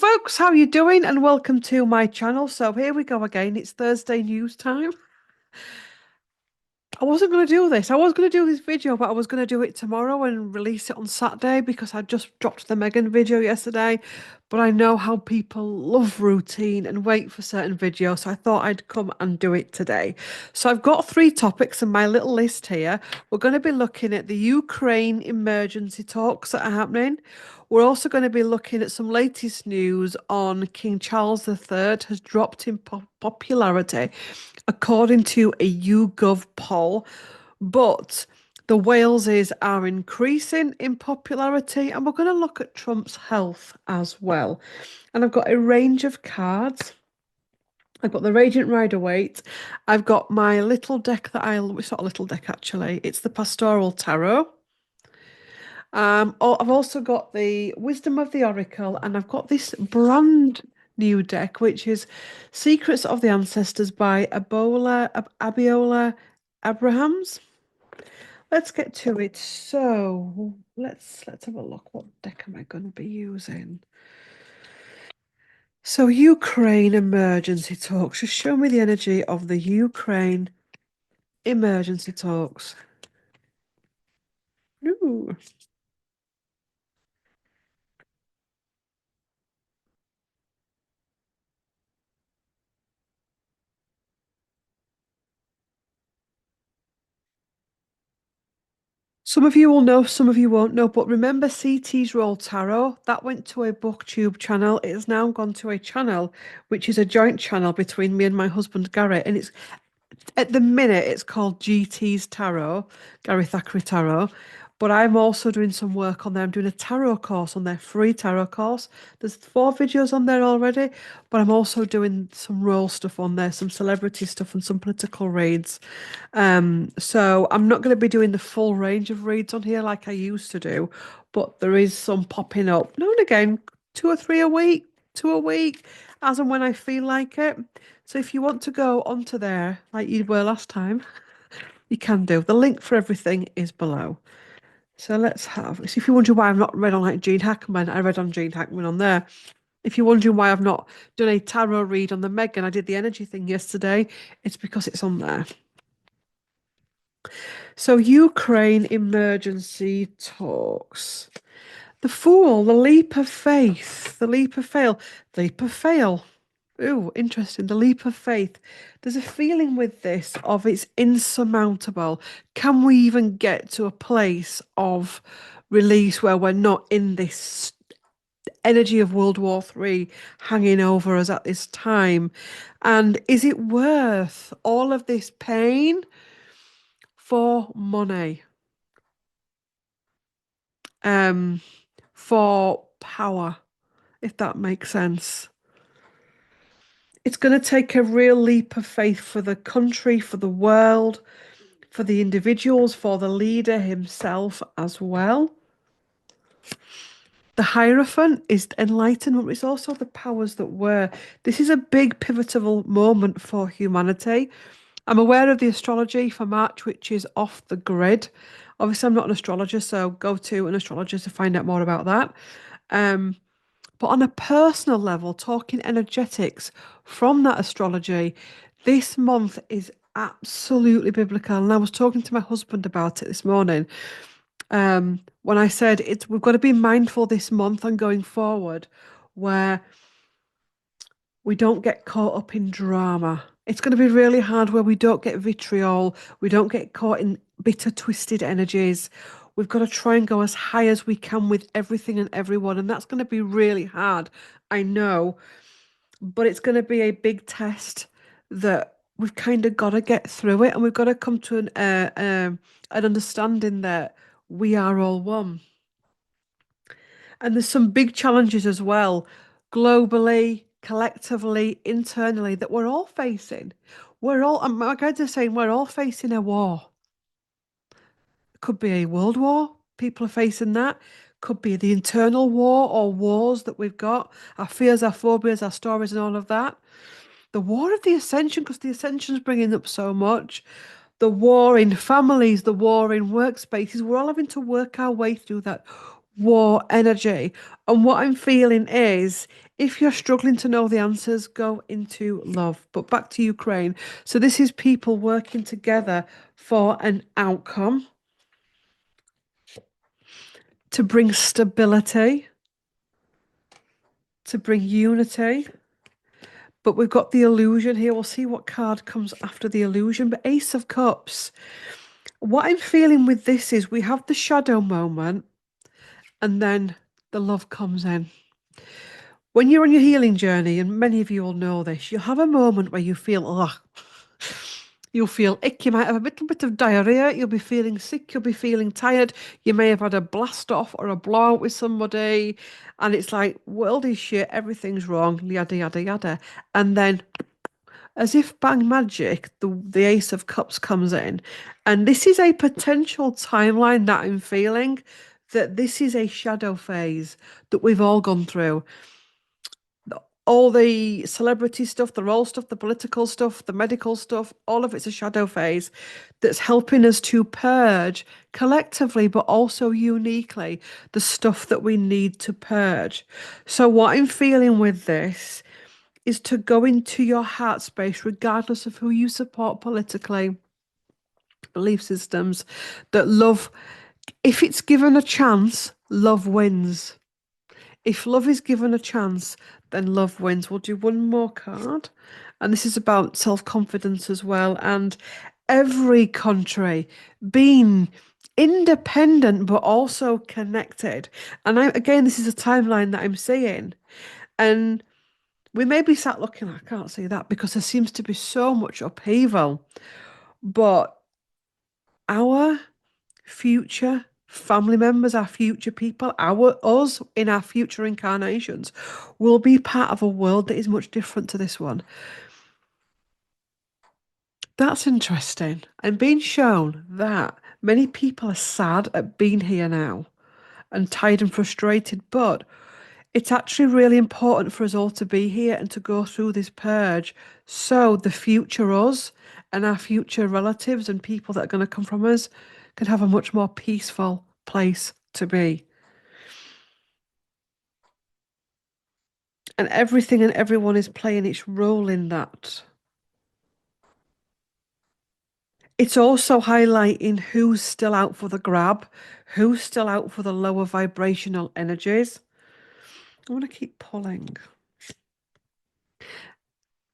folks, how you doing? And welcome to my channel. So here we go again. It's Thursday news time. I wasn't going to do this. I was going to do this video, but I was going to do it tomorrow and release it on Saturday because I just dropped the Megan video yesterday. But I know how people love routine and wait for certain videos, so I thought I'd come and do it today. So I've got three topics in my little list here. We're going to be looking at the Ukraine emergency talks that are happening. We're also going to be looking at some latest news on King Charles III has dropped in popularity according to a YouGov poll, but the Waleses are increasing in popularity, and we're going to look at Trump's health as well. And I've got a range of cards. I've got the Radiant Rider-Waite. I've got my little deck it's not a little deck actually, it's the Pastoral Tarot. I've also got the Wisdom of the Oracle, and I've got this brand new deck, which is Secrets of the Ancestors by Abiola Abrahams. Let's get to it. So let's have a look. What deck am I going to be using? So Ukraine emergency talks. Just show me the energy of the Ukraine emergency talks. Ooh. Some of you will know, some of you won't know, but remember CT's Roll Tarot? That went to a booktube channel. It has now gone to a channel, which is a joint channel between me and my husband Gary. And it's at the minute it's called GT's Tarot, Gary Thackeray Tarot. But I'm also doing some work on there. I'm doing a tarot course on their free tarot course. There's 4 videos on there already, but I'm also doing some role stuff on there, some celebrity stuff and some political reads. So I'm not going to be doing the full range of reads on here like I used to do, but there is some popping up now and again, 2 or 3 a week, 2 a week, as and when I feel like it. So if you want to go onto there like you were last time, you can do. The link for everything is below. So let's have. So if you're wondering why I've not read on like Gene Hackman, I read on Gene Hackman on there. If you're wondering why I've not done a tarot read on the Megan, I did the energy thing yesterday. It's because it's on there. So Ukraine emergency talks. The Fool, the leap of faith, the leap of fail, leap of fail. Ooh, interesting. The leap of faith. There's a feeling with this of it's insurmountable. Can we even get to a place of release where we're not in this energy of World War III hanging over us at this time? And is it worth all of this pain for money? For power, if that makes sense. It's going to take a real leap of faith for the country, for the world, for the individuals, for the leader himself as well. The Hierophant is enlightenment, but it's also the powers that were. This is a big pivotal moment for humanity. I'm aware of the astrology for March, which is off the grid. Obviously, I'm not an astrologer, so go to an astrologer to find out more about that. But on a personal level, talking energetics from that astrology, this month is absolutely biblical. And I was talking to my husband about it this morning. When I said we've got to be mindful this month and going forward, where we don't get caught up in drama. It's going to be really hard where we don't get vitriol, we don't get caught in bitter, twisted energies. We've got to try and go as high as we can with everything and everyone, and that's going to be really hard, I know, but it's going to be a big test that we've kind of got to get through it, and we've got to come to an understanding that we are all one. And there's some big challenges as well, globally, collectively, internally, that we're all facing. My guides are saying we're all facing a war. It could be a world war. People are facing that. Could be the internal war or wars that we've got, our fears, our phobias, our stories, and all of that. The war of the ascension, because the ascension's bringing up so much. The war in families, the war in workspaces. We're all having to work our way through that. war energy. And what I'm feeling is if you're struggling to know the answers, go into love. But back to Ukraine. So this is people working together for an outcome to bring stability, to bring unity. But we've got the illusion here. We'll see what card comes after the illusion. But Ace of Cups. What I'm feeling with this is we have the shadow moment and then the love comes in. When you're on your healing journey, and many of you will know this, you'll have a moment where you feel, ugh, you'll feel ick, you might have a little bit of diarrhea, you'll be feeling sick, you'll be feeling tired, you may have had a blast off or a blowout with somebody, and it's like, world is shit, everything's wrong, yada, yada, yada. And then, as if bang magic, the Ace of Cups comes in. And this is a potential timeline that I'm feeling that this is a shadow phase that we've all gone through. All the celebrity stuff, the role stuff, the political stuff, the medical stuff, all of it's a shadow phase that's helping us to purge collectively, but also uniquely, the stuff that we need to purge. So, what I'm feeling with this is to go into your heart space, regardless of who you support politically, belief systems, that love, if it's given a chance, love wins. If love is given a chance, then love wins. We'll do one more card. And this is about self-confidence as well. And every country being independent but also connected. And again, this is a timeline that I'm seeing. And we may be sat looking, I can't see that because there seems to be so much upheaval. But our future family members, our future people, us in our future incarnations will be part of a world that is much different to this one. That's interesting. I'm being shown that many people are sad at being here now and tired and frustrated, but it's actually really important for us all to be here and to go through this purge so the future us and our future relatives and people that are going to come from us can have a much more peaceful place to be. And everything and everyone is playing its role in that. It's also highlighting who's still out for the grab, who's still out for the lower vibrational energies. I want to keep pulling.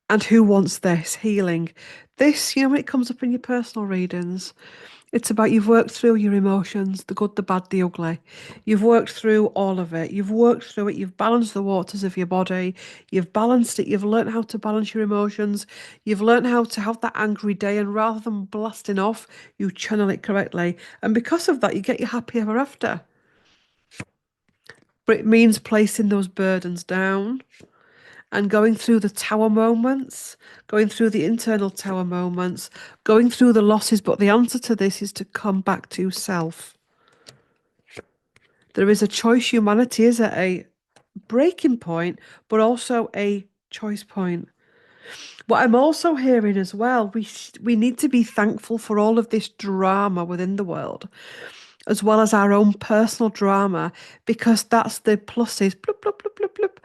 And who wants this healing? This, when it comes up in your personal readings, it's about you've worked through your emotions, the good, the bad, the ugly. You've worked through all of it. You've worked through it. You've balanced the waters of your body. You've balanced it. You've learned how to balance your emotions. You've learned how to have that angry day. And rather than blasting off, you channel it correctly. And because of that, you get your happy ever after. But it means placing those burdens down and going through the tower moments, going through the internal tower moments, going through the losses. But the answer to this is to come back to self. There is a choice. Humanity is at a breaking point, but also a choice point. What I'm also hearing as well, we need to be thankful for all of this drama within the world, as well as our own personal drama, because that's the pluses, bloop, bloop, bloop, bloop, bloop,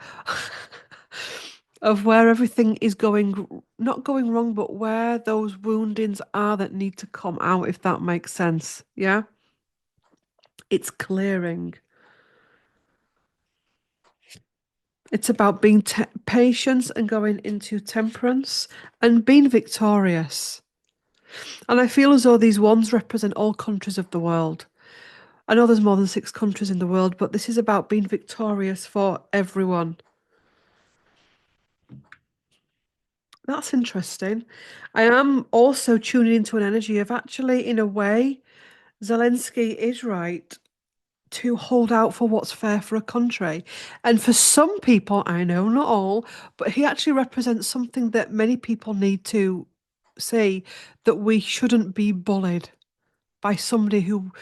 of where everything is going, not going wrong, but where those woundings are that need to come out, if that makes sense. Yeah? It's clearing. It's about being patient and going into temperance and being victorious. And I feel as though these wands represent all countries of the world. I know there's more than 6 countries in the world, but this is about being victorious for everyone. That's interesting. I am also tuning into an energy of actually, in a way, Zelensky is right to hold out for what's fair for a country. And for some people, I know not all, but he actually represents something that many people need to see, that we shouldn't be bullied by somebody who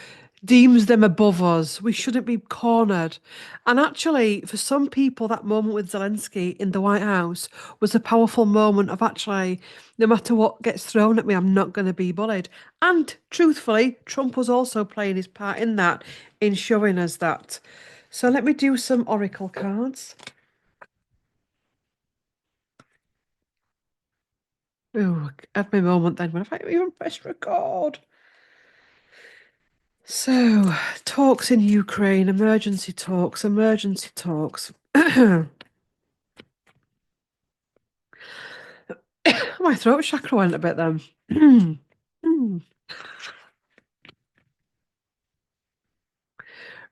deems them above us. We shouldn't be cornered. And actually, for some people, that moment with Zelensky in the White House was a powerful moment of actually, no matter what gets thrown at me, I'm not going to be bullied. And truthfully, Trump was also playing his part in that, in showing us that. So let me do some oracle cards. Oh, have my moment then when I even press record. So, talks in Ukraine, emergency talks, emergency talks. My throat chakra went a bit then.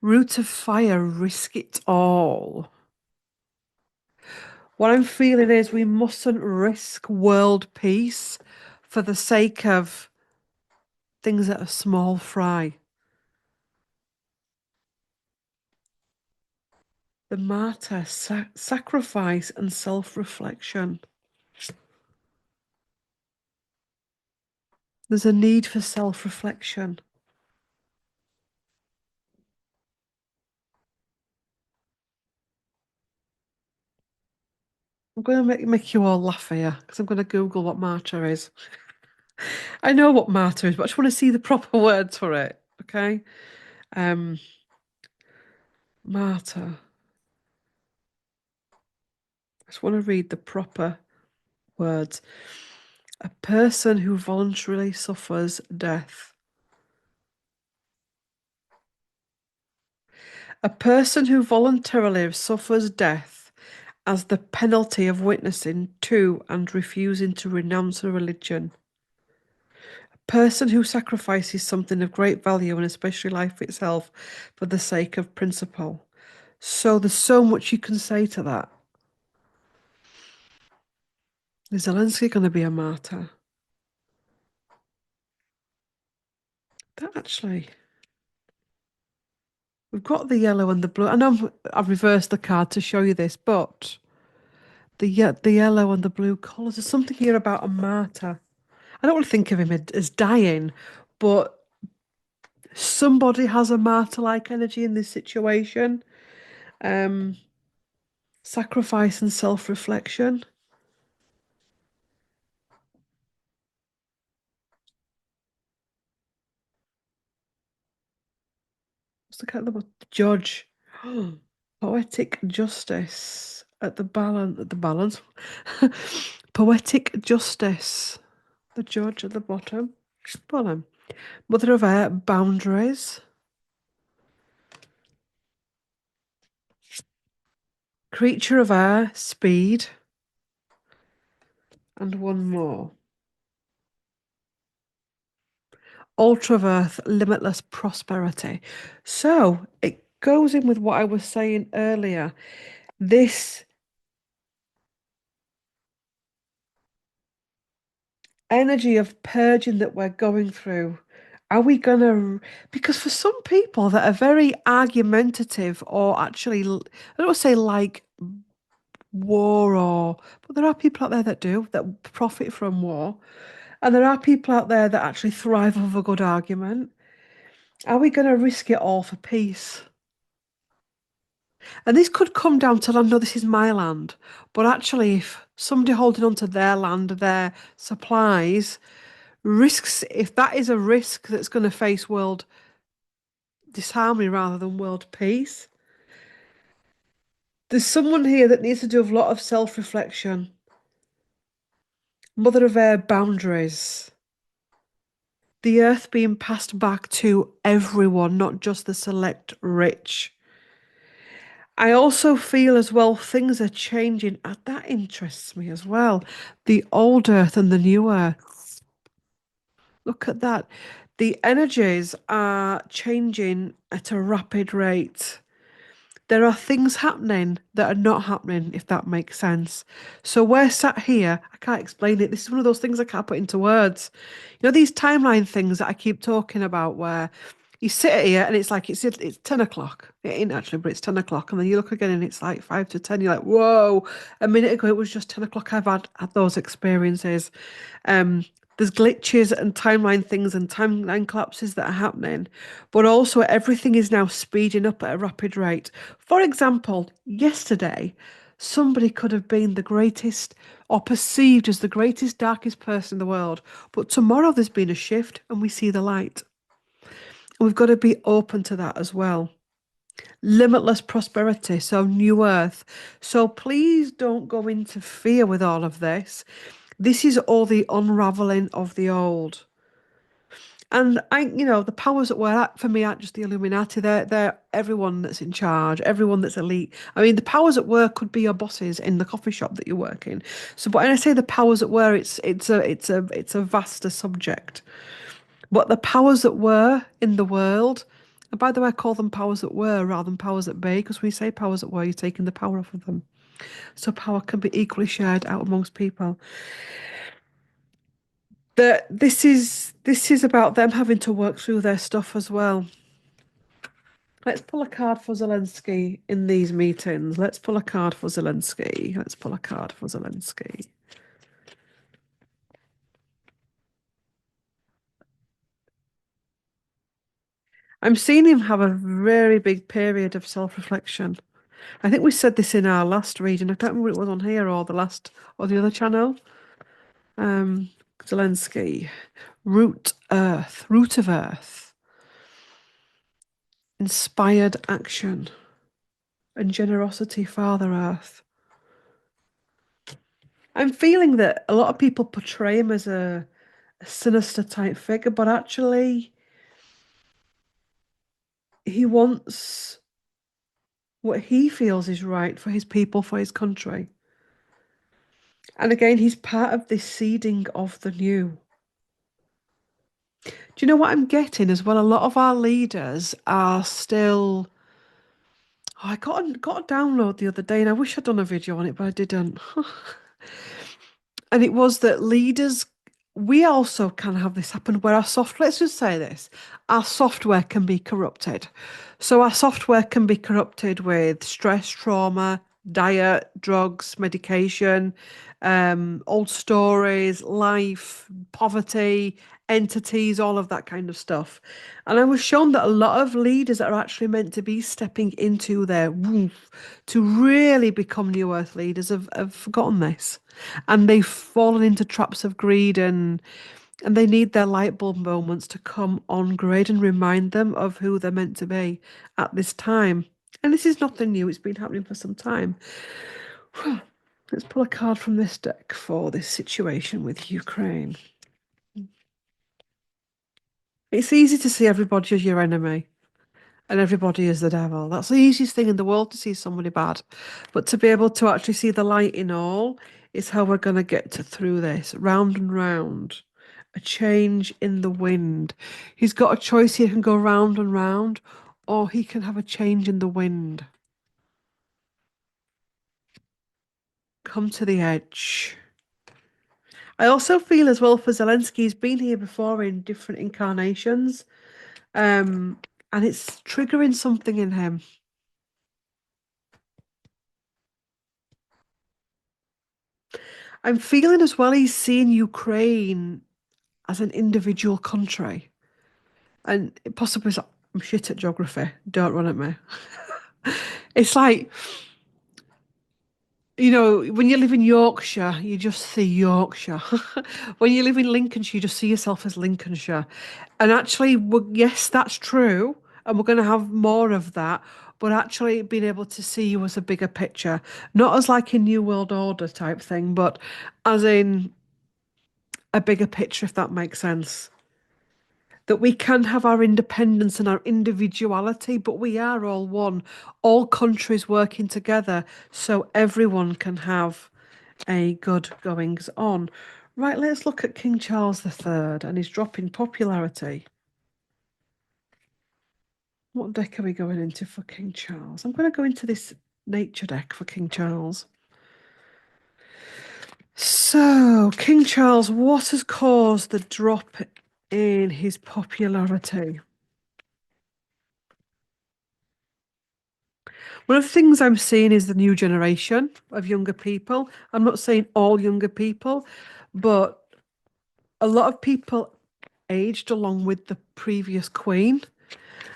Root of fire, risk it all. What I'm feeling is we mustn't risk world peace for the sake of things that are small fry. The martyr, sacrifice and self-reflection. There's a need for self-reflection. I'm going to make you all laugh here because I'm going to Google what martyr is. I know what martyr is, but I just want to see the proper words for it. Okay. Um, Martyr. I just want to read the proper words. A person who voluntarily suffers death. A person who voluntarily suffers death as the penalty of witnessing to and refusing to renounce a religion. A person who sacrifices something of great value and especially life itself for the sake of principle. So there's so much you can say to that. Is Zelensky going to be a martyr? That actually, we've got the yellow and the blue. I know I've reversed the card to show you this, but the yellow and the blue colours. There's something here about a martyr. I don't want to think of him as dying, but somebody has a martyr-like energy in this situation. Um, Sacrifice and self-reflection. Let's look at the judge. Poetic justice at the balance. Poetic justice. The judge at the bottom. Bottom. Mother of Air, boundaries. Creature of Air, speed. And one more. Ultra of Earth, limitless prosperity. So it goes in with what I was saying earlier. This energy of purging that we're going through, are we going to, because for some people that are very argumentative or actually, I don't want to say like war or, but there are people out there that do, that profit from war. And there are people out there that actually thrive off a good argument. Are we going to risk it all for peace? And this could come down to, I know this is my land, but actually, if somebody holding on to their land, their supplies, risks, if that is a risk that's going to face world disharmony rather than world peace, there's someone here that needs to do a lot of self-reflection. Mother of Air, boundaries. The earth being passed back to everyone, not just the select rich. I also feel as well things are changing. That interests me as well. The old earth and the new earth. Look at that. The energies are changing at a rapid rate. There are things happening that are not happening, if that makes sense. So we're sat here, I can't explain it. This is one of those things I can't put into words. You know, these timeline things that I keep talking about where you sit here and it's like it's 10 o'clock. It ain't actually, but it's 10 o'clock. And then you look again and it's like 5 to 10. You're like, whoa, a minute ago it was just 10 o'clock. I've had those experiences. Um, There's glitches and timeline things and timeline collapses that are happening, but also everything is now speeding up at a rapid rate. For example, yesterday, somebody could have been the greatest or perceived as the greatest, darkest person in the world, but tomorrow there's been a shift and we see the light. And we've got to be open to that as well. Limitless prosperity, so new earth. So please don't go into fear with all of this. This is all the unraveling of the old. And the powers that were for me aren't just the Illuminati. They're everyone that's in charge, everyone that's elite. I mean, the powers at work could be your bosses in the coffee shop that you work in. So, but when I say the powers that were, it's a vaster subject. But the powers that were in the world, and by the way, I call them powers that were rather than powers that be, because when you say powers that were, you're taking the power off of them. So power can be equally shared out amongst people. This is about them having to work through their stuff as well. Let's pull a card for Zelensky in these meetings. Let's pull a card for Zelensky. Let's pull a card for Zelensky. I'm seeing him have a very big period of self-reflection. I think we said this in our last reading. I don't remember what it was on here or the last or the other channel. Um, Zelensky, root of earth, inspired action, and generosity, Father Earth. I'm feeling that a lot of people portray him as a sinister type figure, but actually, he wants what he feels is right for his people, for his country. And again, he's part of this seeding of the new. Do you know what I'm getting as well? A lot of our leaders are still. Oh, I got a download the other day, and I wish I'd done a video on it, but I didn't. And it was that leaders, we also can have this happen where let's just say this, our software can be corrupted. So our software can be corrupted with stress, trauma, diet, drugs, medication, old stories, life, poverty, entities, all of that kind of stuff. And I was shown that a lot of leaders that are actually meant to be stepping into their woof to really become New Earth leaders have forgotten this. And they've fallen into traps of greed and they need their light bulb moments to come on grade and remind them of who they're meant to be at this time. And this is nothing new, it's been happening for some time. Let's pull a card from this deck for this situation with Ukraine. It's easy to see everybody as your enemy and everybody is the devil. That's the easiest thing in the world to see somebody bad. But to be able to actually see the light in all is how we're going to get through this. Round and round. A change in the wind. He's got a choice. He can go round and round, or he can have a change in the wind. Come to the edge. I also feel as well for Zelensky, he's been here before in different incarnations. And it's triggering something in him. I'm feeling as well he's seeing Ukraine as an individual country. And it possibly I'm shit at geography. Don't run at me. It's like, when you live in Yorkshire, you just see Yorkshire. When you live in Lincolnshire, you just see yourself as Lincolnshire. And actually, yes, that's true. And we're going to have more of that. But actually, being able to see you as a bigger picture, not as like a New World Order type thing, but as in a bigger picture, if that makes sense. That we can have our independence and our individuality, but we are all one, all countries working together so everyone can have a good goings on. Right, let's look at King Charles III and his drop in popularity. What deck are we going into for King Charles? I'm going to go into this nature deck for King Charles. So, King Charles, what has caused the drop in his popularity? One of the things I'm seeing is the new generation of younger people. I'm not saying all younger people, but A lot of people aged along with the previous queen.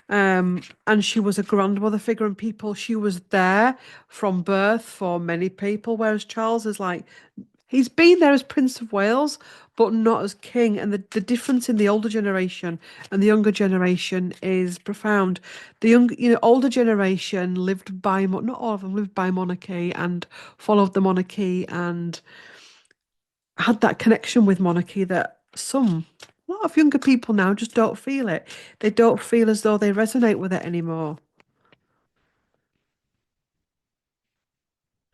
And she was a grandmother figure, and people, she was there from birth for many people, whereas Charles is like, he's been there as Prince of Wales, but not as king. And the difference in the older generation and the younger generation is profound. The older generation lived by, not all of them lived by monarchy and followed the monarchy and had that connection with monarchy that a lot of younger people now just don't feel it. They don't feel as though they resonate with it anymore.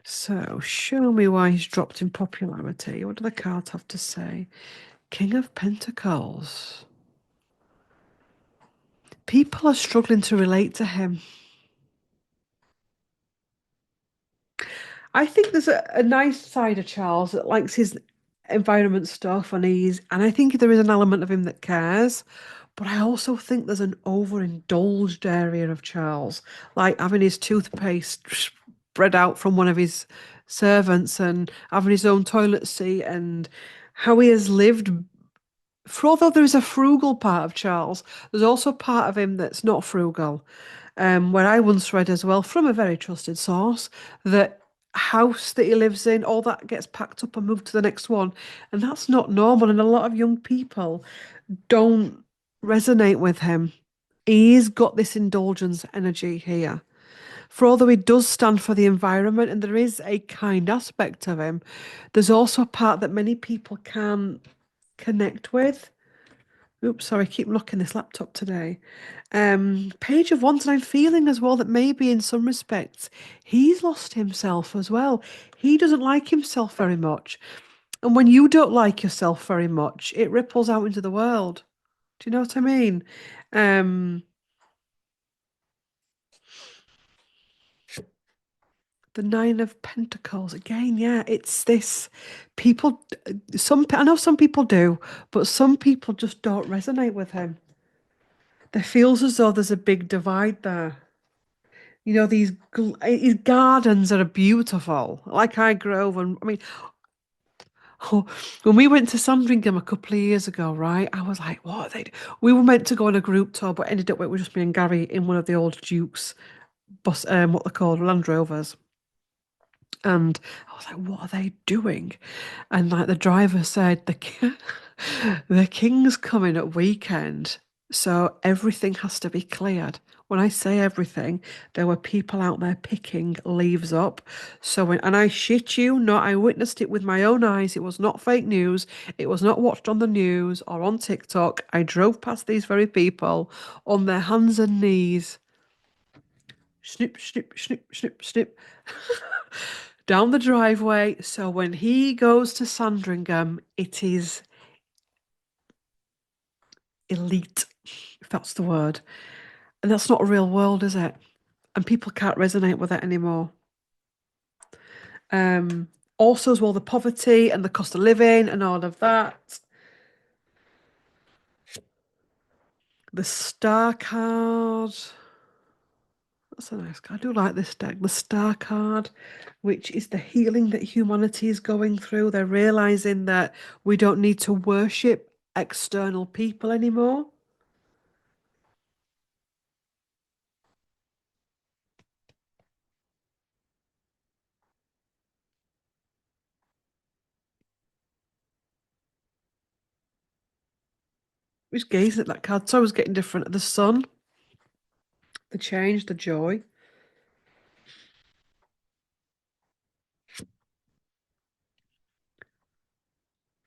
So, show me why he's dropped in popularity. What do the cards have to say? King of Pentacles. People are struggling to relate to him. I think there's a nice side of Charles that likes his environment stuff and I think there is an element of him that cares. But I also think there's an overindulged area of Charles, like having his toothpaste spread out from one of his servants and having his own toilet seat and how he has lived. For although there is a frugal part of Charles, there's also a part of him that's not frugal. Where I once read as well from a very trusted source that house that he lives in, all that gets packed up and moved to the next one. And that's not normal. And a lot of young people don't resonate with him. He's got this indulgence energy here. For although he does stand for the environment and there is a kind aspect of him, there's also a part that many people can't connect with. Oops, sorry, I keep knocking this laptop today. Page of Wands, and I'm feeling as well that maybe in some respects he's lost himself as well. He doesn't like himself very much. And when you don't like yourself very much, it ripples out into the world. Do you know what I mean? Um, the Nine of Pentacles again, yeah, it's this people I know some people do, but some people just don't resonate with him. There feels as though there's a big divide there. You know, his gardens are beautiful. Like I Grove, and I mean, when we went to Sandringham a couple of years ago, right? I was like, what are they? We were meant to go on a group tour, but ended up with just me and Gary in one of the old Dukes bus, what they're called, Land Rovers. And I was like, what are they doing? And like the driver said, the king's coming at weekend, so everything has to be cleared. When I say everything, there were people out there picking leaves up. And I shit you not, I witnessed it with my own eyes. It was not fake news. It was not watched on the news or on TikTok. I drove past these very people on their hands and knees, snip, snip, snip, snip, snip, down the driveway. So when he goes to Sandringham, it is elite, if that's the word. And that's not a real world, is it? And people can't resonate with it anymore. Um, Also, as well, the poverty and the cost of living and all of that. The Star card. That's a nice card. I do like this deck. The Star card, which is the healing that humanity is going through. They're realizing that we don't need to worship external people anymore. Just gazing at that card. So I was getting different. The sun, the change, the joy.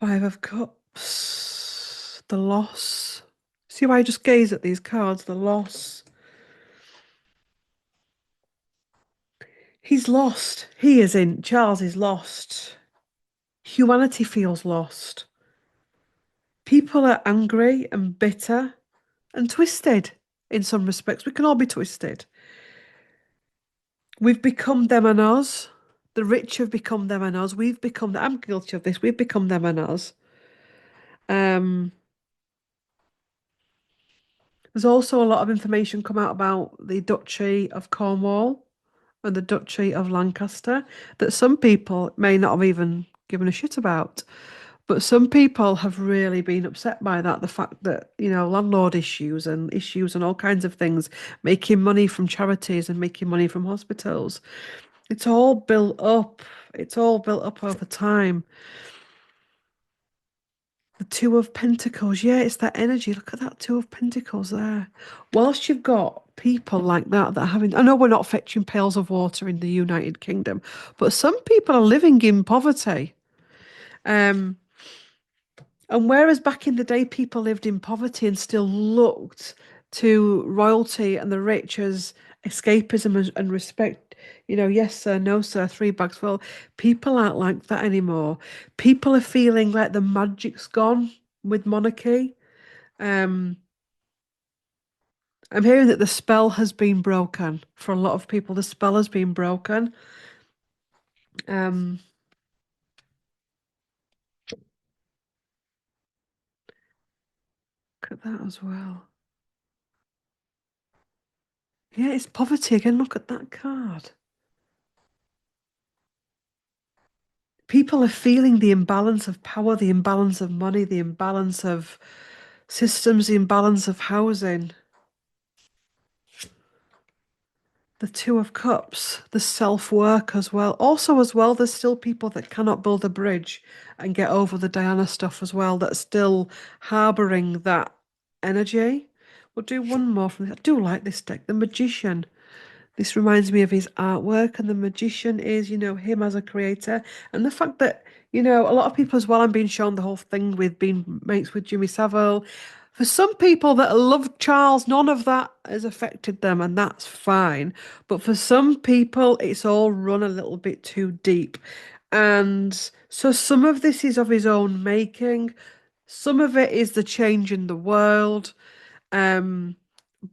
Five of Cups, the loss. See why I just gaze at these cards? The loss. He's lost. He is in. Charles is lost. Humanity feels lost. People are angry and bitter and twisted in some respects. We can all be twisted. We've become them and us. The rich have become them and us. We've become, I'm guilty of this. We've become them and us. Um, there's also a lot of information come out about the Duchy of Cornwall and the Duchy of Lancaster that some people may not have even given a shit about. But some people have really been upset by that. The fact that, landlord issues and all kinds of things, making money from charities and making money from hospitals. It's all built up. It's all built up over time. The Two of Pentacles. Yeah, it's that energy. Look at that Two of Pentacles there. Whilst you've got people like that that are having, I know we're not fetching pails of water in the United Kingdom, but some people are living in poverty. Um, And whereas back in the day, people lived in poverty and still looked to royalty and the rich as escapism and respect, yes, sir, no, sir, three bags full. People aren't like that anymore. People are feeling like the magic's gone with monarchy. Um, I'm hearing that the spell has been broken for a lot of people. The spell has been broken. Um, Look at that as well. Yeah, it's poverty again. Look at that card. People are feeling the imbalance of power, the imbalance of money, the imbalance of systems, the imbalance of housing. The Two of Cups, the self-work as well. Also, as well, there's still people that cannot build a bridge and get over the Diana stuff as well, that's still harboring that energy. We'll do one more from this. I do like this deck, the Magician. This reminds me of his artwork, and the magician is, him as a creator. And the fact that, a lot of people as well, I'm being shown the whole thing with being mates with Jimmy Savile. For some people that love Charles, none of that has affected them, and that's fine. But for some people, it's all run a little bit too deep. And so some of this is of his own making, some of it is the change in the world. Um,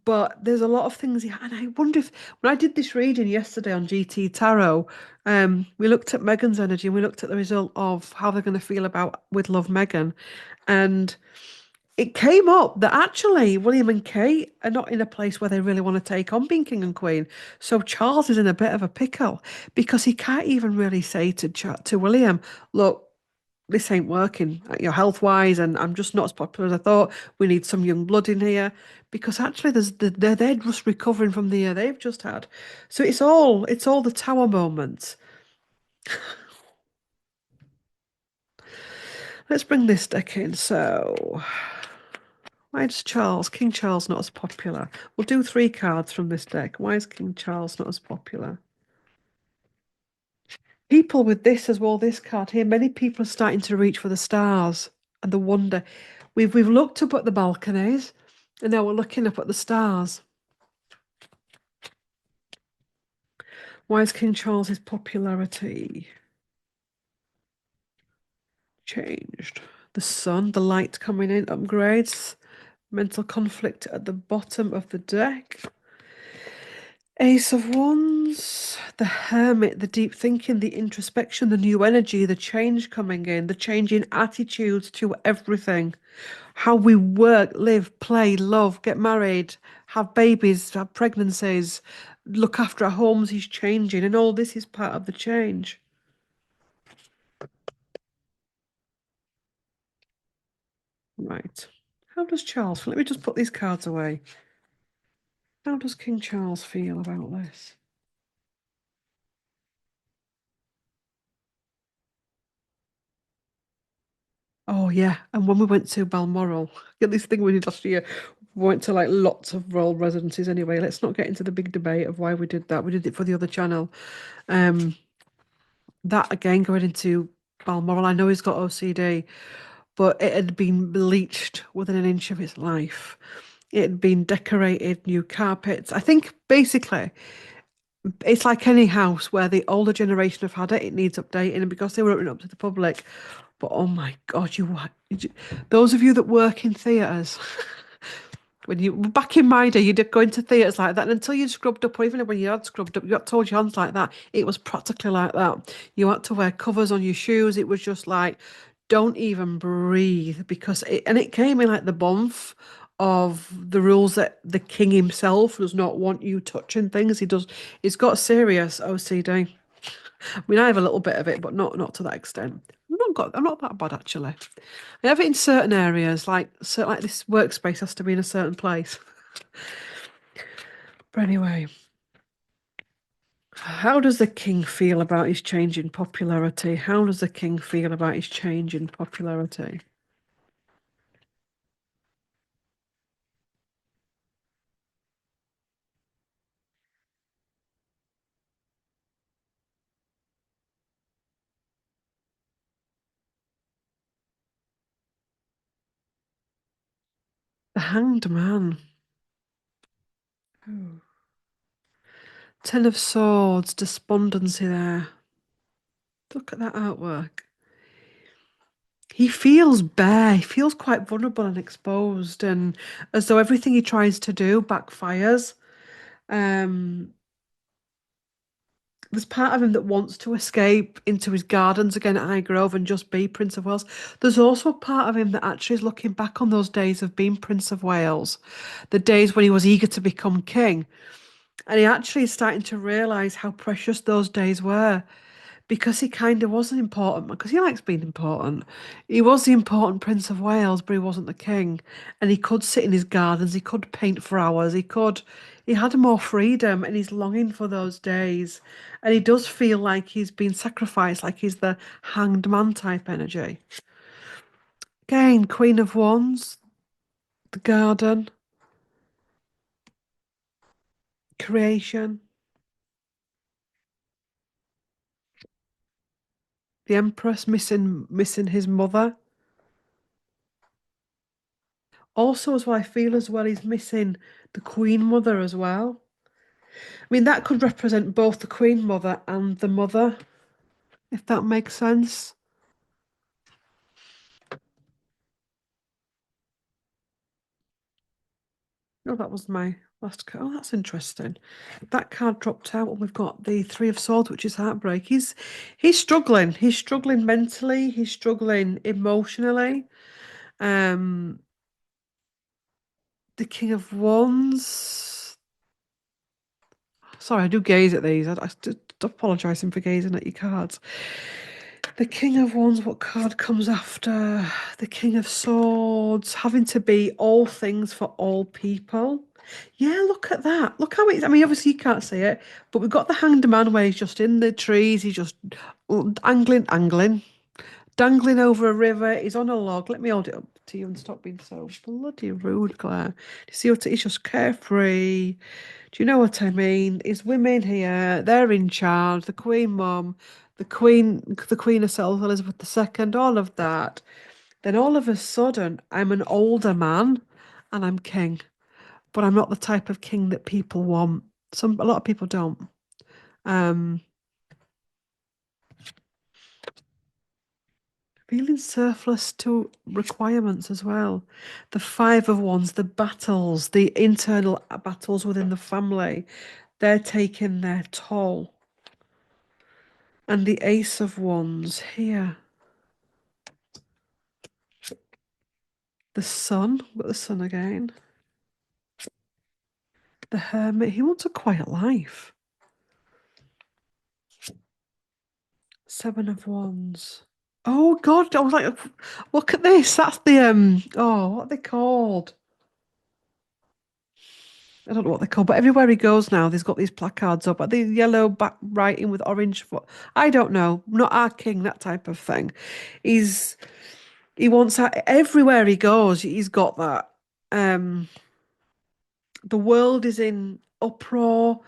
but there's a lot of things, and I wonder if when I did this reading yesterday on GT Tarot, we looked at Megan's energy and we looked at the result of how they're going to feel about with Love Megan, and it came up that actually William and Kate are not in a place where they really want to take on being king and queen. So Charles is in a bit of a pickle because he can't even really say to William, look, this ain't working, health wise, and I'm just not as popular as I thought. We need some young blood in here because actually they're just recovering from the year they've just had. So it's all the tower moments. Let's bring this deck in. So why is King Charles not as popular? We'll do three cards from this deck. Why is King Charles not as popular? People with this as well, this card here, many people are starting to reach for the stars and the wonder. We've looked up at the balconies and now we're looking up at the stars. Why is King Charles's popularity changed? The sun, the light coming in, upgrades, mental conflict at the bottom of the deck. Ace of Wands, the Hermit, the deep thinking, the introspection, the new energy, the change coming in, the change in attitudes to everything. How we work, live, play, love, get married, have babies, have pregnancies, look after our homes is changing, and all this is part of the change. Right. How does Charles feel? Let me just put these cards away. How does King Charles feel about this? Oh yeah, and when we went to Balmoral, get this thing we did last year, we went to like lots of royal residencies anyway. Let's not get into the big debate of why we did that. We did it for the other channel. Um, that again going into Balmoral, I know he's got OCD, but it had been bleached within an inch of its life. It had been decorated, new carpets. I think basically it's like any house where the older generation have had it, it needs updating, and because they were opening up to the public. But oh my God, those of you that work in theatres, when you back in my day, you'd go into theatres like that, and until you scrubbed up, or even when you had scrubbed up, you got told your hands like that. It was practically like that. You had to wear covers on your shoes. It was just like, don't even breathe because it came in like the bump of the rules that the king himself does not want you touching things. He's got serious OCD. I mean, I have a little bit of it, but not to that extent. I'm not that bad actually. I have it in certain areas, like this workspace has to be in a certain place. But anyway, how does the king feel about his change in popularity? How does the king feel about his change in popularity? The Hanged Man. Oh. Ten of Swords, despondency there. Look at that artwork. He feels bare. He feels quite vulnerable and exposed, and as though everything he tries to do backfires. Um, there's part of him that wants to escape into his gardens again at Highgrove and just be Prince of Wales. There's also a part of him that actually is looking back on those days of being Prince of Wales, the days when he was eager to become king. And he actually is starting to realise how precious those days were because he kind of wasn't important, because he likes being important. He was the important Prince of Wales, but he wasn't the king. And he could sit in his gardens, he could paint for hours, he had more freedom and he's longing for those days. And he does feel like he's been sacrificed, like he's the hanged man type energy. Again, Queen of Wands, the garden, creation, the Empress missing his mother. Also, as well, I feel as well he's missing the Queen Mother as well. I mean, that could represent both the Queen Mother and the Mother, if that makes sense. Oh, that was my last card. Oh, that's interesting. That card dropped out, and we've got the Three of Swords, which is heartbreak. He's struggling. He's struggling mentally. He's struggling emotionally. Um, the King of Wands. Sorry, I do gaze at these. I apologising for gazing at your cards. The King of Wands, what card comes after? The King of Swords, having to be all things for all people. Yeah, look at that. Look how it's, I mean, obviously you can't see it, but we've got the Hanged Man where he's just in the trees, he's just dangling over a river. He's on a log. Let me hold it up to you and stop being so bloody rude, Claire. Do you see what he's just carefree? Do you know what I mean? There's women here, they're in charge, the Queen Mum, the Queen herself, Elizabeth II, all of that. Then all of a sudden, I'm an older man and I'm king. But I'm not the type of king that people want. A lot of people don't. Um, Feeling surplus to requirements as well. The Five of Wands, the battles, the internal battles within the family, they're taking their toll. And the Ace of Wands here. The Sun, got the Sun again. The Hermit, he wants a quiet life. Seven of Wands. Oh God, I was like, look at this. That's the what are they called? I don't know what they're called, but everywhere he goes now, there's got these placards up. Are they yellow back writing with orange foot? I don't know. Not our king, that type of thing. He's he wants that everywhere he goes, he's got that. Um, the world is in uproar,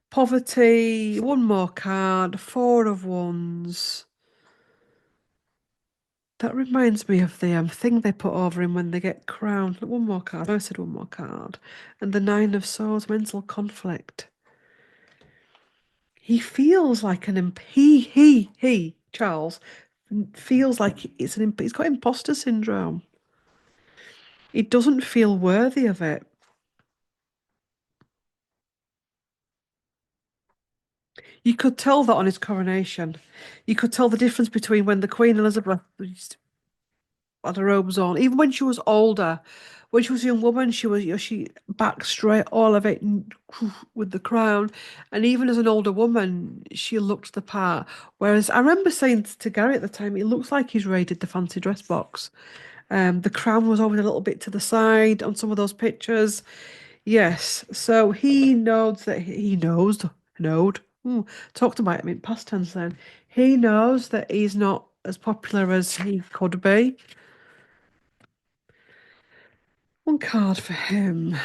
poverty. One more card, Four of Wands. That reminds me of the thing they put over him when they get crowned. One more card. I said one more card. And the Nine of Swords, mental conflict. He feels like Charles, feels like he's got imposter syndrome. He doesn't feel worthy of it. You could tell that on his coronation. You could tell the difference between when the Queen Elizabeth had her robes on. Even when she was older, when she was a young woman, she was, she back straight, all of it with the crown. And even as an older woman, she looked the part. Whereas I remember saying to Gary at the time, it looks like he's raided the fancy dress box. The crown was always a little bit to the side on some of those pictures. Yes, so he knows that he knows, knowed, talked about him in past tense then. He knows that he's not as popular as he could be. One card for him.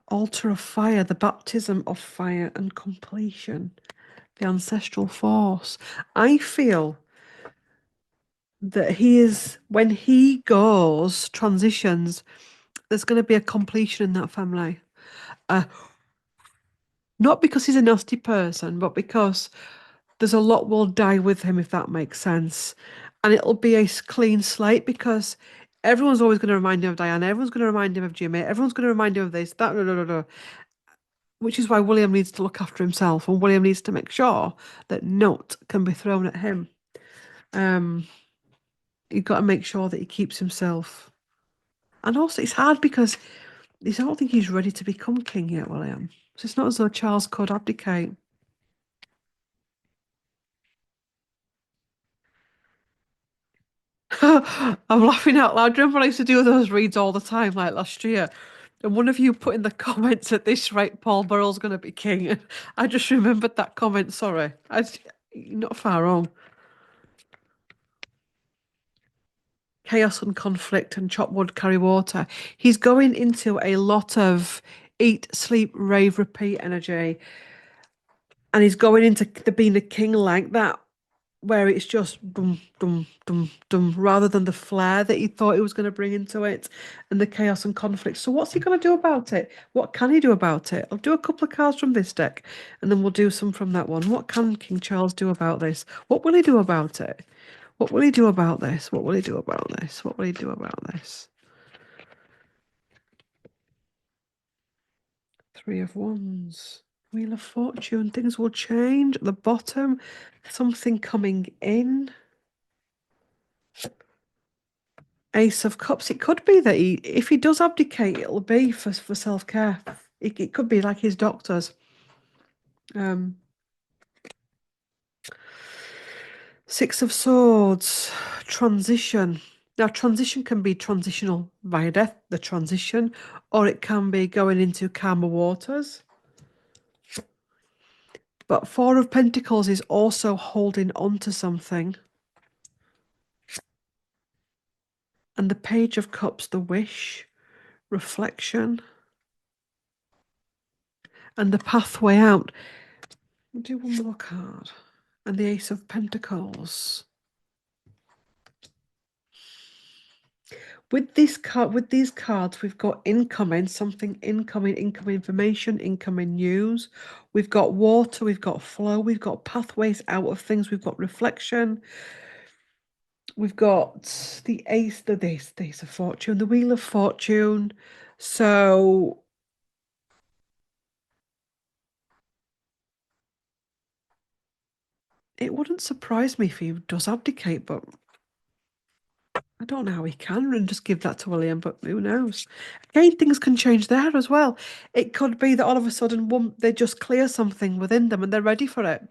Altar of fire, the baptism of fire and completion, the ancestral force. I feel that he is, when he goes, transitions, there's going to be a completion in that family. Uh, Not because he's a nasty person, but because there's a lot will die with him, if that makes sense. And it'll be a clean slate because everyone's always going to remind him of Diana. Everyone's going to remind him of Jimmy. Everyone's going to remind him of this, that, no, no, no, no. Which is why William needs to look after himself and William needs to make sure that naught can be thrown at him. Um, you've got to make sure that he keeps himself. And also, it's hard because I don't think he's ready to become king yet, William. So it's not as though Charles could abdicate. I'm laughing out loud. Do you remember when I used to do those reads all the time, like last year? And one of you put in the comments at this rate, Paul Burrell's going to be king. And I just remembered that comment. Sorry, you're not far wrong. Chaos and conflict and chop wood, carry water. He's going into a lot of eat, sleep, rave, repeat energy. And he's going into the being a king like that, where it's just dum dum dum dum rather than the flair that he thought he was going to bring into it and the chaos and conflict. So what's he going to do about it? What can he do about it? I'll do a couple of cards from this deck and then we'll do some from that one. What can King Charles do about this? What will he do about it? What will he do about this? What will he do about this? What will he do about this? Three of Wands. Wheel of Fortune. Things will change. At the bottom, something coming in. Ace of Cups. It could be that if he does abdicate, it'll be for self-care. It could be like his doctors. Um, Six of Swords. Transition. Now, transition can be transitional via death, the transition, or it can be going into calmer waters. But Four of Pentacles is also holding on to something. And the Page of Cups, the wish, reflection, and the pathway out. We'll do one more card. And the Ace of Pentacles. With these cards, we've got incoming, something incoming, incoming information, incoming news. We've got water, we've got flow, we've got pathways out of things, we've got reflection. We've got the ace, the ace of fortune, the wheel of fortune. So it wouldn't surprise me if he does abdicate, but I don't know how he can and just give that to William, but who knows? Again, things can change there as well. It could be that all of a sudden they just clear something within them and they're ready for it.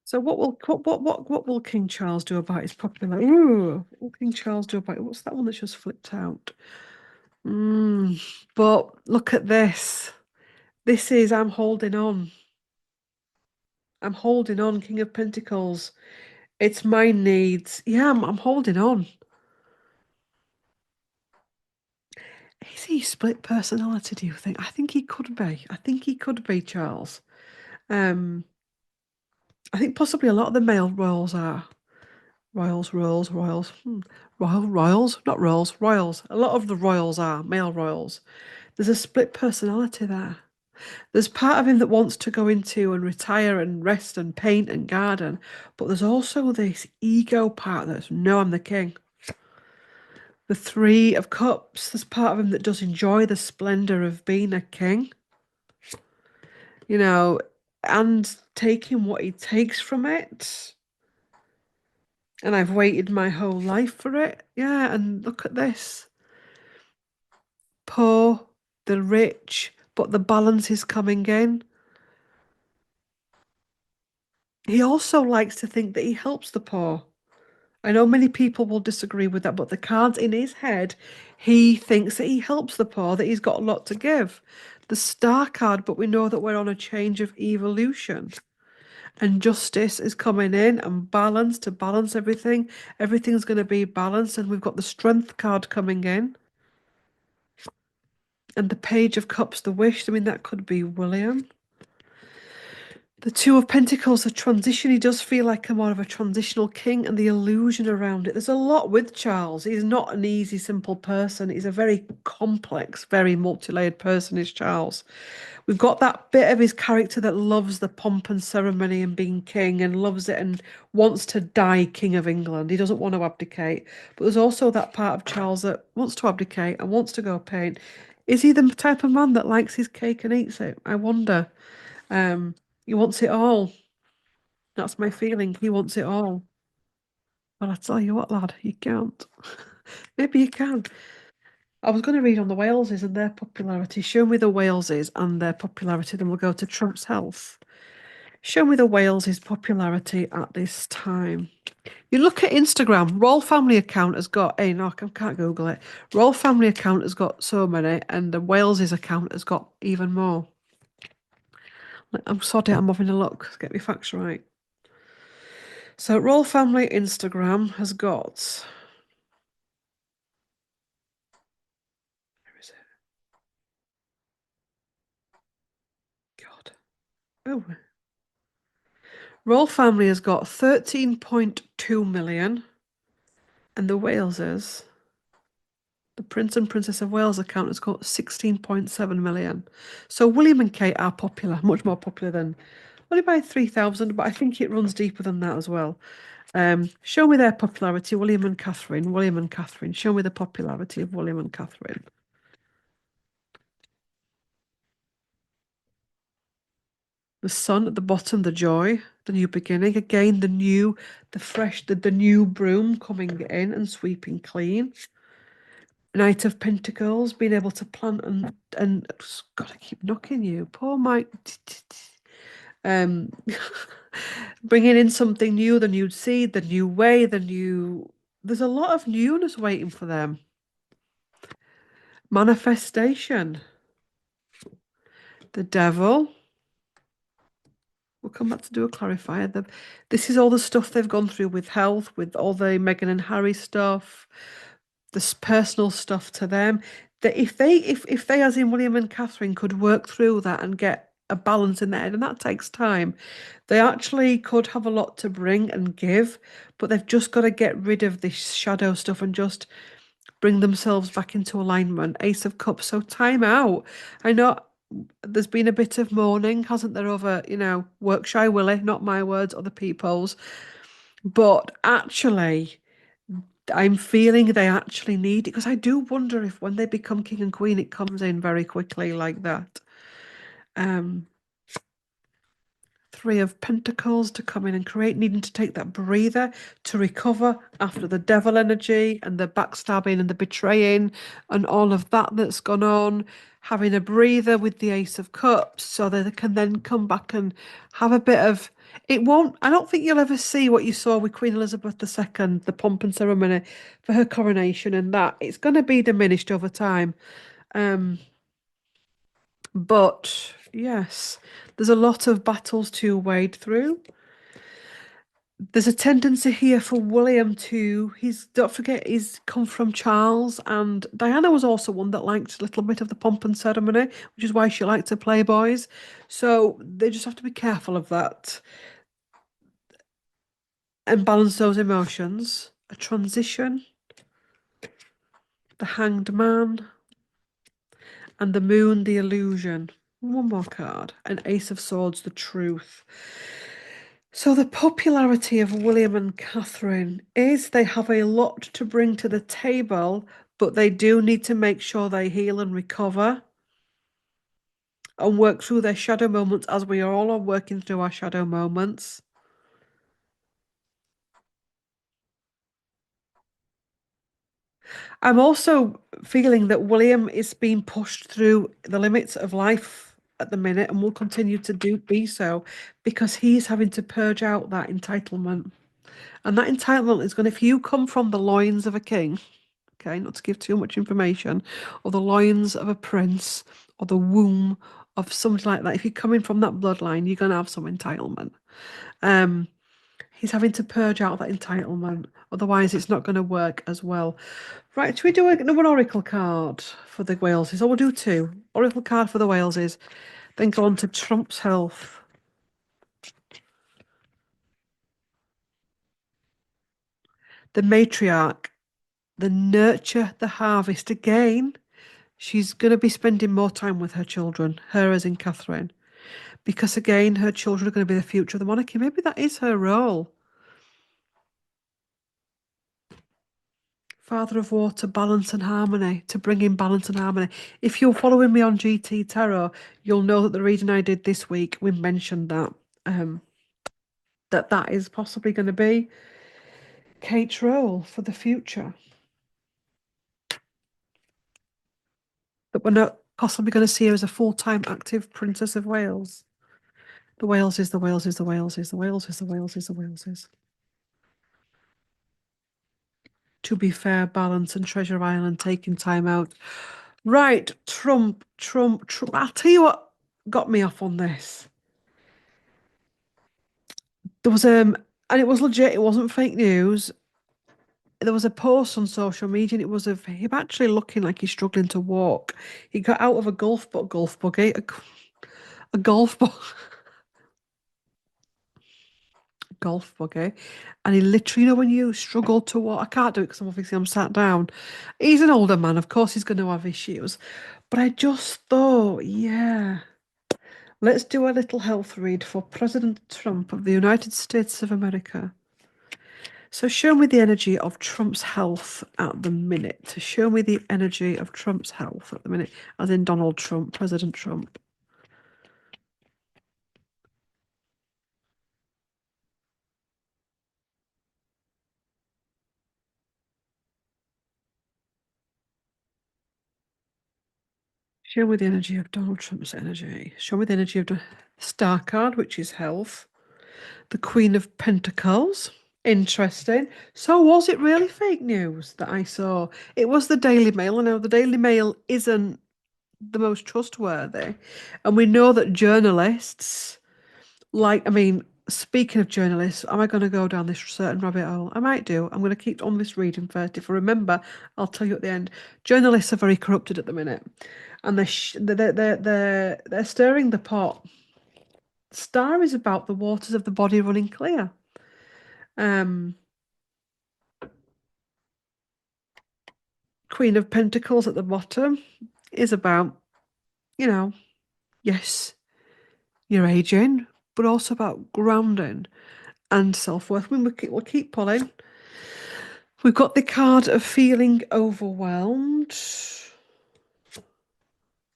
So what will King Charles do about his popular? Ooh, what will King Charles do about it? What's that one that's just flipped out? But look at this. This is I'm holding on. I'm holding on, King of Pentacles. It's my needs. Yeah, I'm holding on. Is he split personality, do you think? I think he could be. I think he could be, Charles. Um, I think possibly a lot of the male royals are. Royals. Royals, not royals, royals. A lot of the royals are male royals. There's a split personality there. There's part of him that wants to go into and retire and rest and paint and garden, but there's also this ego part that's no, I'm the king. The Three of Cups, there's part of him that does enjoy the splendor of being a king, you know, and taking what he takes from it. And I've waited my whole life for it. Yeah, and look at this. Poor, the rich, but the balance is coming in. He also likes to think that he helps the poor. I know many people will disagree with that, but the cards in his head, he thinks that he helps the poor, that he's got a lot to give. The Star card, but we know that we're on a change of evolution. And justice is coming in and balance to balance everything. Everything's going to be balanced. And we've got the Strength card coming in. And the Page of Cups, the Wish. I mean, that could be William. The Two of Pentacles, the transition. He does feel like a more of a transitional king and the illusion around it. There's a lot with Charles. He's not an easy, simple person. He's a very complex, very multi-layered person, is Charles. We've got that bit of his character that loves the pomp and ceremony and being king and loves it and wants to die King of England. He doesn't want to abdicate. But there's also that part of Charles that wants to abdicate and wants to go paint. Is he the type of man that likes his cake and eats it? I wonder. He wants it all. That's my feeling. He wants it all. But I tell you what, lad, you can't. Maybe you can. I was going to read on the Waleses and their popularity. Show me the Waleses and their popularity, then we'll go to Trump's health. Show me the Waleses' popularity at this time. You look at Instagram, Royal Family account has got, hey, no, I can't Google it. Royal Family account has got so many, and the Waleses account has got even more. I'm sorry, I'm having a look. Get me facts right. So Royal Family Instagram has got, where is it? God. Oh. Royal Family has got 13.2 million, and the Waleses, the Prince and Princess of Wales account has got 16.7 million. So William and Kate are popular, much more popular than only by 3,000, but I think it runs deeper than that as well. Show me their popularity, William and Catherine. William and Catherine. Show me the popularity of William and Catherine. The sun at the bottom, the joy, the new beginning. Again, the new, the fresh, the new broom coming in and sweeping clean. Knight of Pentacles, being able to plant and God, I keep knocking you. Poor Mike. Um, bringing in something new, the new seed, the new way, the new. There's a lot of newness waiting for them. Manifestation. The Devil. We'll come back to do a clarifier. This is all the stuff they've gone through with health, with all the Meghan and Harry stuff, this personal stuff to them. That if they, as in William and Catherine, could work through that and get a balance in their head, and that takes time, they actually could have a lot to bring and give, but they've just got to get rid of this shadow stuff and just bring themselves back into alignment. Ace of Cups. So time out. I know there's been a bit of mourning, hasn't there, over, work shy Willie, not my words, other people's. But actually, I'm feeling they actually need it because I do wonder if when they become king and queen, it comes in very quickly like that. Um, Three of Pentacles to come in and create, needing to take that breather to recover after the devil energy and the backstabbing and the betraying and all of that that's gone on. Having a breather with the Ace of Cups so that they can then come back and have a bit of. It won't. I don't think you'll ever see what you saw with Queen Elizabeth II, the pomp and ceremony for her coronation, and that it's going to be diminished over time. But yes, there's a lot of battles to wade through. There's a tendency here for William to, don't forget, he's come from Charles, and Diana was also one that liked a little bit of the pomp and ceremony, which is why she liked to play boys. So they just have to be careful of that and balance those emotions. A transition, the Hanged Man, and the Moon, the illusion. One more card, an Ace of Swords, the truth. So the popularity of William and Catherine is they have a lot to bring to the table, but they do need to make sure they heal and recover and work through their shadow moments as we all are working through our shadow moments. I'm also feeling that William is being pushed through the limits of life at the minute and will continue to be so because he's having to purge out that entitlement. And that entitlement is going, if you come from the loins of a king, okay, not to give too much information, or the loins of a prince, or the womb of somebody like that, if you're coming from that bloodline, you're going to have some entitlement. Um, he's having to purge out that entitlement, otherwise it's not going to work as well. Right, should we do another oracle card for the Waleses? Or we'll do two. Oracle card for the Waleses, then go on to Trump's health. The matriarch, the nurture, the harvest again. She's going to be spending more time with her children, her as in Catherine, because again, her children are going to be the future of the monarchy. Maybe that is her role. Father of Water, balance and harmony, to bring in balance and harmony. If you're following me on GT Tarot, you'll know that the reading I did this week, we mentioned that that is possibly going to be Kate's role for the future. That we're not possibly going to see her as a full-time active Princess of Wales. The Wales is the Wales is the Wales is the Wales is the Wales is the Wales is. To be fair, balance and Treasure Island taking time out. Right, Trump. I'll tell you what got me off on this. There was and it was legit, it wasn't fake news. There was a post on social media and it was of him actually looking like he's struggling to walk. He got out of a golf buggy, a golf buggy, golf buggy, and he literally, when you struggle to walk, I can't do it because I'm sat down. He's an older man, of course he's going to have issues, but I just thought, yeah, let's do a little health read for President Trump of the United States of America. So show me the energy of Trump's health at the minute. Show me the energy of Trump's health at the minute, as in Donald Trump, President Trump. Show me the energy of Donald Trump's energy. Show me the energy of the Star card, which is health. The Queen of Pentacles. Interesting. So was it really fake news that I saw? It was the Daily Mail. I know the Daily Mail isn't the most trustworthy. And we know that journalists, like, I mean, speaking of journalists, am I going to go down this certain rabbit hole? I might do. I'm going to keep on this reading first. If I remember, I'll tell you at the end. Journalists are very corrupted at the minute, and they're stirring the pot. Star is about the waters of the body running clear. Queen of Pentacles at the bottom is about, you know, yes, you're aging, but also about grounding and self-worth. We'll keep pulling. We've got the card of feeling overwhelmed.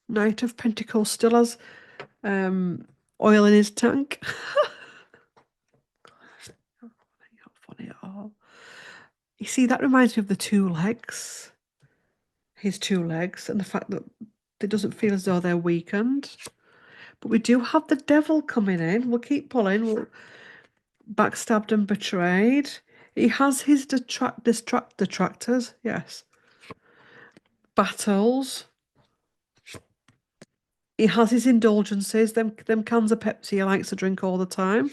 Knight of Pentacles still has oil in his tank. Not funny at all. You see, that reminds me of the two legs. His two legs, and the fact that it doesn't feel as though they're weakened. But we do have the devil coming in. We'll keep pulling. We'll backstabbed and betrayed. He has his detractors, yes. Battles. He has his indulgences, them cans of Pepsi he likes to drink all the time.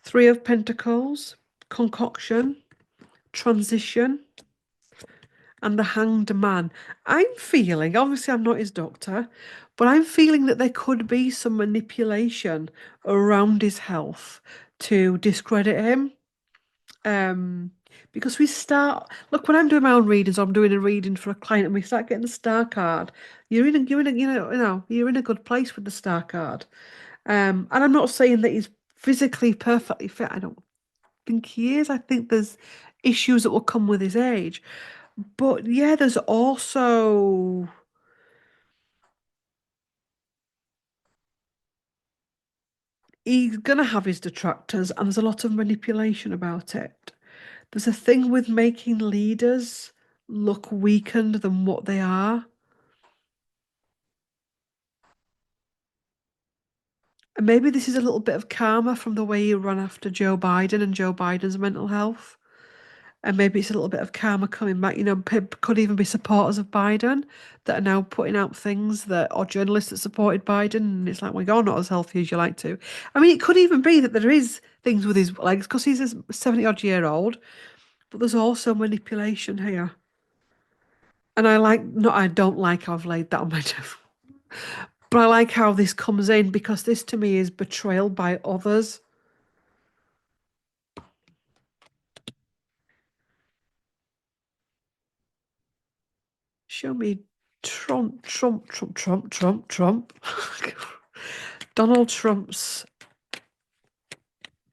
Three of Pentacles, concoction, transition, and the Hanged Man. I'm feeling, obviously I'm not his doctor, but I'm feeling that there could be some manipulation around his health to discredit him. Because we start, look, when I'm doing my own readings, or I'm doing a reading for a client, and we start getting the star card, you're in a good place with the star card. And I'm not saying that he's physically perfectly fit. I don't think he is. I think there's issues that will come with his age. But yeah, there's also he's gonna have his detractors, and there's a lot of manipulation about it. There's a thing with making leaders look weakened than what they are. And maybe this is a little bit of karma from the way he ran after Joe Biden and Joe Biden's mental health. And maybe it's a little bit of karma coming back. You know, could even be supporters of Biden that are now putting out things that, or journalists that supported Biden. And it's like, well, you're not as healthy as you like to. I mean, it could even be that there is things with his legs because he's a 70 odd year old, but there's also manipulation here. And I don't like how I've laid that on my desk, but I like how this comes in because this to me is betrayal by others. Show me Trump, Trump, Trump, Trump, Trump, Trump. Donald Trump's,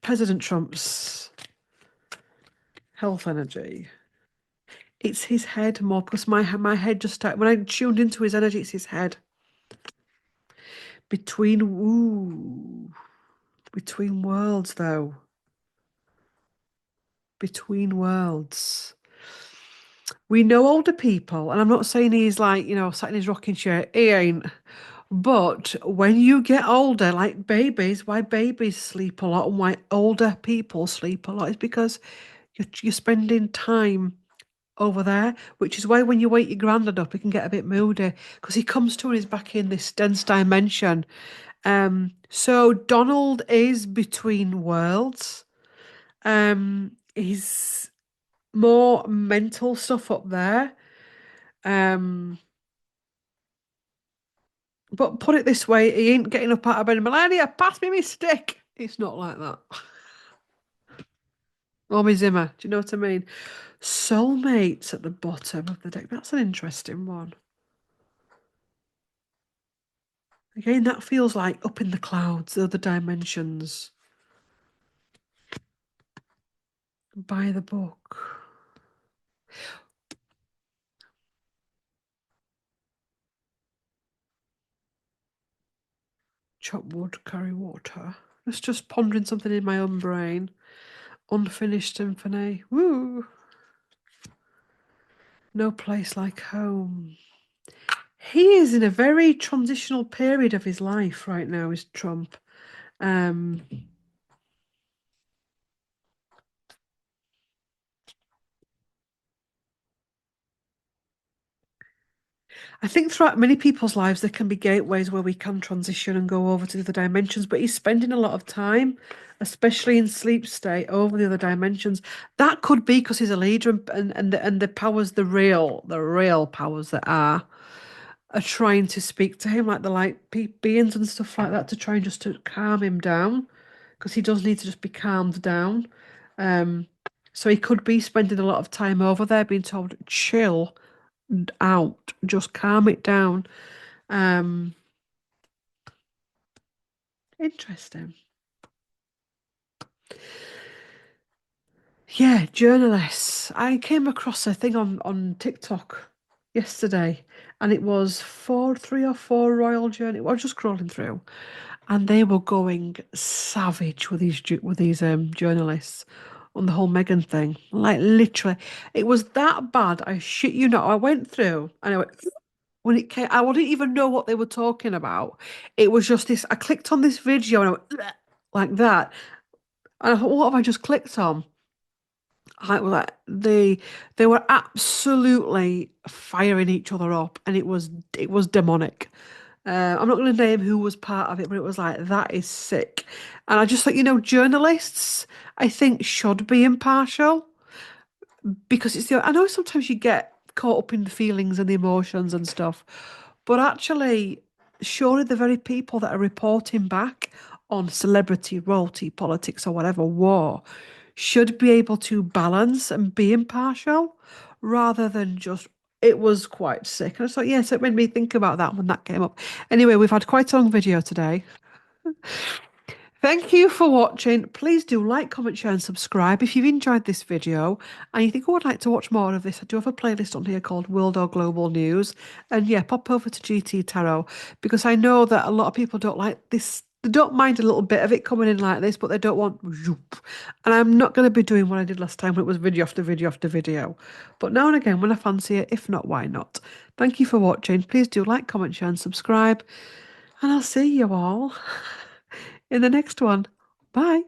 President Trump's health energy. It's his head more because my head just started, when I tuned into his energy, it's his head. Between worlds though. Between worlds. We know older people, and I'm not saying he's like, sat in his rocking chair. He ain't. But when you get older, like babies, why babies sleep a lot and why older people sleep a lot is because you're spending time over there, which is why when you wake your granddad up, he can get a bit moody because he comes to and he's back in this dense dimension. So Donald is between worlds. He's more mental stuff up there. Um, but put it this way, he ain't getting up out of bed. Melania, pass me my stick. It's not like that. Or my Zimmer. Do you know what I mean? Soulmates at the bottom of the deck. That's an interesting one. Again, that feels like up in the clouds, the other dimensions. By the book. Chop wood, carry water. It's just pondering something in my own brain. Unfinished symphony. Woo! No place like home. He is in a very transitional period of his life right now, is Trump. Um, I think throughout many people's lives, there can be gateways where we can transition and go over to the other dimensions, but he's spending a lot of time, especially in sleep state, over the other dimensions. That could be because he's a leader and the powers, the real powers that are trying to speak to him, like the light beings and stuff like that, to try and just to calm him down, because he does need to just be calmed down. Um, so he could be spending a lot of time over there, being told, chill out, just calm it down. Um, Interesting. Yeah, journalists. I came across a thing on TikTok yesterday, and it was 3 or 4 royal journey. I was just scrolling through, and they were going savage with these journalists on the whole Meghan thing. Like literally, it was that bad. I shit you not. I went through and I went when it came. I didn't even know what they were talking about. It was just this. I clicked on this video and I went "Bleh," like that, and I thought, what have I just clicked on? I was like they were absolutely firing each other up, and it was demonic. I'm not going to name who was part of it, but it was like that is sick. And I just thought, journalists, I think should be impartial because I know sometimes you get caught up in the feelings and the emotions and stuff, but actually, surely the very people that are reporting back on celebrity, royalty, politics, or whatever war should be able to balance and be impartial rather than just. It was quite sick. And I thought, yes, it made me think about that when that came up. Anyway, we've had quite a long video today. Thank you for watching. Please do like, comment, share, and subscribe if you've enjoyed this video and you think, oh, I'd like to watch more of this. I do have a playlist on here called World or Global News. And yeah, pop over to GT Tarot because I know that a lot of people don't like this. They don't mind a little bit of it coming in like this, but they don't want zoop. And I'm not going to be doing what I did last time when it was video after video after video. But now and again, when I fancy it, if not, why not? Thank you for watching. Please do like, comment, share, and subscribe. And I'll see you all in the next one. Bye.